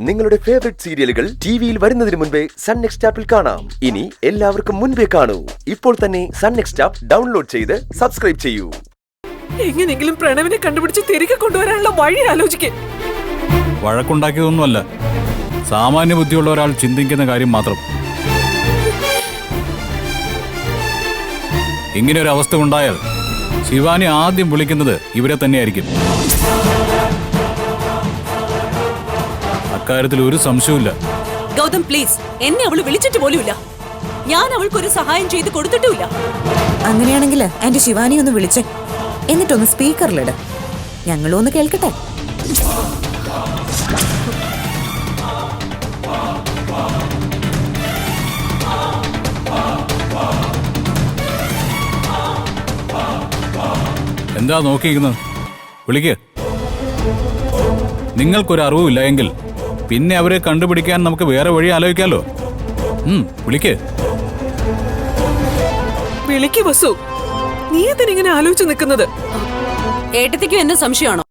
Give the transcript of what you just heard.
നിങ്ങളുടെ ഫേവറേറ്റ് സീരിയലുകൾ ടിവിയിൽ വരുന്നതിന് മുൻപേ സൺ നെക്സ്റ്റ് ആപ്പിൽ കാണാം. ഇനി എല്ലാവർക്കും മുൻപേ കാണൂ. ഇപ്പോൾ തന്നെ സൺ നെക്സ്റ്റ് ആപ്പ് ഡൗൺലോഡ് ചെയ്ത് സബ്സ്ക്രൈബ് ചെയ്യൂ. എങ്ങനെയെങ്കിലും പ്രണവിനെ കണ്ടുപിടിച്ച് തിരികെ കൊണ്ടുവരാനുള്ള വഴി ആലോചിക്കേ. വഴക്കുണ്ടാക്കിയതൊന്നുമല്ല, സാമാന്യ ബുദ്ധിയുള്ള ഒരാൾ ചിന്തിക്കുന്ന കാര്യം മാത്രം. ഇങ്ങനെ ഒരു അവസ്ഥ ഉണ്ടായാൽ ശിവാനി ആദ്യം വിളിക്കുന്നത് ഇവരെ തന്നെയായിരിക്കും. അക്കാര്യത്തിൽ ഒരു സംശയവുമില്ല. ഗൗതം പ്ലീസ്, എന്നെ അവള് വിളിച്ചിട്ട് പോലുമില്ല. ഞാൻ അവൾക്കൊരു സഹായം ചെയ്ത് കൊടുത്തിട്ടുമില്ല. അങ്ങനെയാണെങ്കിൽ എന്റെ ശിവാനി ഒന്ന് വിളിച്ചേ, എന്നിട്ടൊന്ന് സ്പീക്കറിലിട്, ഞങ്ങളും ഒന്ന് കേൾക്കട്ടെ. എന്താ നോക്കിയിരിക്കുന്നത്? വിളിക്ക്. നിങ്ങൾക്കൊരു അറിവുമില്ല എങ്കിൽ പിന്നെ അവരെ കണ്ടുപിടിക്കാൻ നമുക്ക് വേറെ വഴി ആലോചിക്കാലോ. വിളിക്ക്. വിളിക്ക് വസു, നീ എന്തിനിങ്ങനെ ആലോചിച്ച് നിൽക്കുന്നത്? ഏട്ടത്തിക്കും എന്നെ സംശയമാണോ?